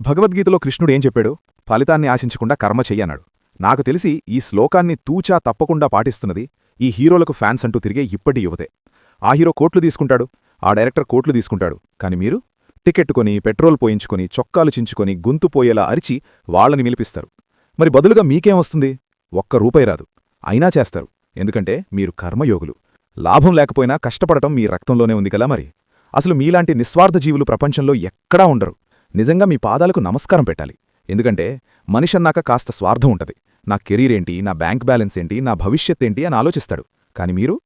భగవద్గీతలో కృష్ణుడేం చెప్పాడు? ఫలితాన్ని ఆశించకుండా కర్మ చెయ్యన్నాడు. నాకు తెలిసి ఈ శ్లోకాన్ని తూచా తప్పకుండా పాటిస్తున్నది ఈ హీరోలకు ఫ్యాన్స్ అంటూ తిరిగే ఇప్పటి యువతే. ఆ హీరో కోట్లు తీసుకుంటాడు, ఆ డైరెక్టర్ కోట్లు తీసుకుంటాడు, కాని మీరు టికెట్ కొని, పెట్రోల్ పోయించుకొని, చొక్కాలు చించుకొని, గొంతు పోయేలా అరిచి వాళ్లని నిలిపిస్తారు. మరి బదులుగా మీకేం వస్తుంది? ఒక్క రూపాయి రాదు. అయినా చేస్తారు, ఎందుకంటే మీరు కర్మయోగులు. లాభం లేకపోయినా కష్టపడటం మీ రక్తంలోనే ఉంది కదా. మరి అసలు మీలాంటి నిస్వార్థ జీవులు ప్రపంచంలో ఎక్కడా ఉండరు. నిజంగా మీ పాదాలకు నమస్కారం పెట్టాలి. ఎందుకంటే మనిషన్నాక కాస్త స్వార్థం ఉంటది. నా కెరీరేంటి, నా బ్యాంక్ బ్యాలెన్స్ ఏంటి, నా భవిష్యత్తేంటి అని ఆలోచిస్తాడు. కాని మీరు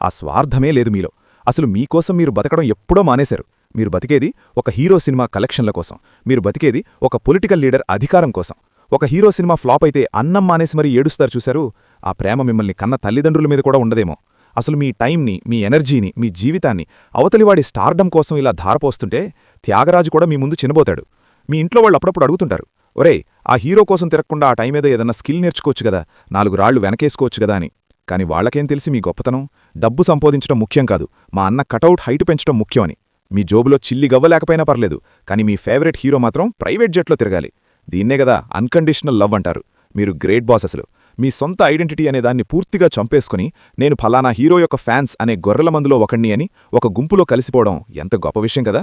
ఆ స్వార్థమే లేదు మీలో. అసలు మీకోసం మీరు బతకడం ఎప్పుడో మానేశారు. మీరు బతికేది ఒక హీరో సినిమా కలెక్షన్ల కోసం. మీరు బతికేది ఒక పొలిటికల్ లీడర్ అధికారం కోసం. ఒక హీరో సినిమా ఫ్లాప్ అయితే అన్నం మానేసి మరీ ఏడుస్తారు చూశారు. ఆ ప్రేమ మిమ్మల్ని కన్న తల్లిదండ్రుల మీద కూడా ఉండదేమో. అసలు మీ టైంని, మీ ఎనర్జీని, మీ జీవితాన్ని అవతలివాడి స్టార్డమ్ కోసం ఇలా ధారపోస్తుంటే త్యాగరాజు కూడా మీ ముందు చినబోతాడు. మీ ఇంట్లో వాళ్ళు అప్పుడప్పుడు అడుగుతుంటారు, ఒరేయ్, ఆ హీరో కోసం తిరగకుండా ఆ టైమేదో ఏదన్నా స్కిల్ నేర్చుకోవచ్చు గదా, 4 రాళ్లు వెనకేసుకోవచ్చు గదా అని. కాని వాళ్లకేం తెలిసి మీ గొప్పతనం? డబ్బు సంపాదించడం ముఖ్యం కాదు, మా అన్న కటౌట్ హైటు పెంచడం ముఖ్యం అని. మీ జోబులో చిల్లి గవ్వలేకపోయినా పర్లేదు, కాని మీ ఫేవరెట్ హీరో మాత్రం ప్రైవేట్ జెట్లో తిరగాలి. దీన్నే గదా అన్కండిషనల్ లవ్ అంటారు. మీరు గ్రేట్ బాస్. అసలు మీ సొంత ఐడెంటిటీ అనే దాన్ని పూర్తిగా చంపేసుకుని నేను ఫలానా హీరో యొక్క ఫ్యాన్స్ అనే గొర్రెల మందులో ఒకణ్ణి అని ఒక గుంపులో కలిసిపోవడం ఎంత గొప్ప విషయం కదా.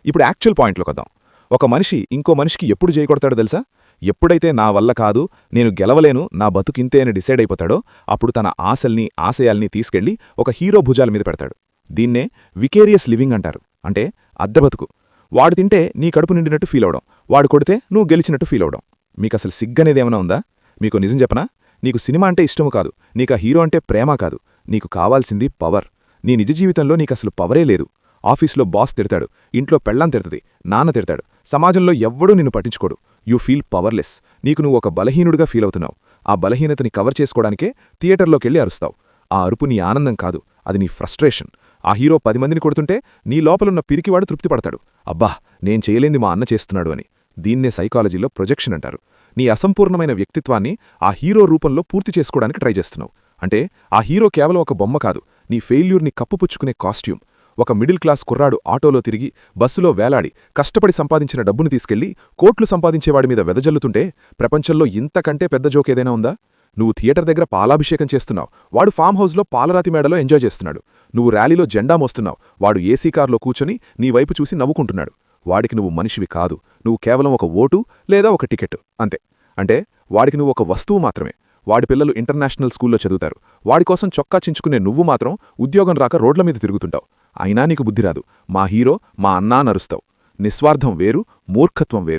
ఇప్పుడు యాక్చువల్ పాయింట్లోకొద్దాం. ఒక మనిషి ఇంకో మనిషికి ఎప్పుడు చేయకొడతాడో తెలుసా? ఎప్పుడైతే నా వల్ల కాదు, నేను గెలవలేను, నా బతుకింతే అని డిసైడ్ అయిపోతాడో అప్పుడు తన ఆశల్ని, ఆశయాల్ని తీసుకెళ్లి ఒక హీరో భుజాల మీద పెడతాడు. దీన్నే వికేరియస్ లివింగ్ అంటారు. అంటే అద్దెబతుకు. వాడు తింటే నీ కడుపు నిండినట్టు ఫీలవడం, వాడు కొడితే నువ్వు గెలిచినట్టు ఫీలవడం. మీకసలు సిగ్గనేదేమైనా ఉందా? మీకు నిజం చెప్పనా? నీకు సినిమా అంటే ఇష్టము కాదు, నీకా హీరో అంటే ప్రేమ కాదు, నీకు కావాల్సింది పవర్. నీ నిజ జీవితంలో నీకసలు పవరే లేదు. ఆఫీసులో బాస్ తిడతాడు, ఇంట్లో పెళ్ళాం తిడతది, నాన్న తిడతాడు, సమాజంలో ఎవ్వడూ నిన్ను పట్టించుకోడు. You feel powerless. నీకు నువ్వు ఒక బలహీనుడిగా ఫీలవుతున్నావు. ఆ బలహీనతని కవర్ చేసుకోవడానికే థియేటర్లోకెళ్ళి అరుస్తావు. ఆ అరుపు నీ ఆనందం కాదు, అది నీ ఫ్రస్ట్రేషన్. ఆ హీరో 10 మందిని కొడుతుంటే నీ లోపలున్న పిరికివాడు తృప్తిపడతాడు, అబ్బా, నేను చేయలేంది మా అన్న చేస్తున్నాడు అని. దీన్నే సైకాలజీలో ప్రొజెక్షన్ అంటారు. నీ అసంపూర్ణమైన వ్యక్తిత్వాన్ని ఆ హీరో రూపంలో పూర్తి చేసుకోవడానికి ట్రై చేస్తున్నావు. అంటే ఆ హీరో కేవలం ఒక బొమ్మ కాదు, నీ ఫెయిల్యూర్ని కప్పుపుచ్చుకునే కాస్ట్యూమ్. ఒక మిడిల్ క్లాస్ కుర్రాడు ఆటోలో తిరిగి, బస్సులో వేలాడి, కష్టపడి సంపాదించిన డబ్బును తీసుకెళ్లి కోట్లు సంపాదించేవాడి మీద వెదజల్లుతుంటే ప్రపంచంలో ఇంతకంటే పెద్ద జోకేదైనా ఉందా? నువ్వు థియేటర్ దగ్గర పాలాభిషేకం చేస్తున్నావు, వాడు ఫామ్ హౌస్లో పాలరాతి మేడలో ఎంజాయ్ చేస్తున్నాడు. నువ్వు ర్యాలీలో జెండా మోస్తున్నావు, వాడు ఏసీ కార్లో కూర్చొని నీ వైపు చూసి నవ్వుకుంటున్నాడు. వాడికి నువ్వు మనిషివి కాదు, నువ్వు కేవలం ఒక ఓటు లేదా ఒక టికెట్ అంతే. అంటే వాడికి నువ్వు ఒక వస్తువు మాత్రమే. వాడి పిల్లలు ఇంటర్నేషనల్ స్కూల్లో చదువుతారు, వాడికోసం చొక్కా చించుకునే నువ్వు మాత్రం ఉద్యోగం రాక రోడ్ల మీద తిరుగుతుంటావు. అయినా నీకు బుద్ధిరాదు. మా హీరో, మా అన్నా నరుస్తావు. నిస్వార్థం వేరు, మూర్ఖత్వం వేరు.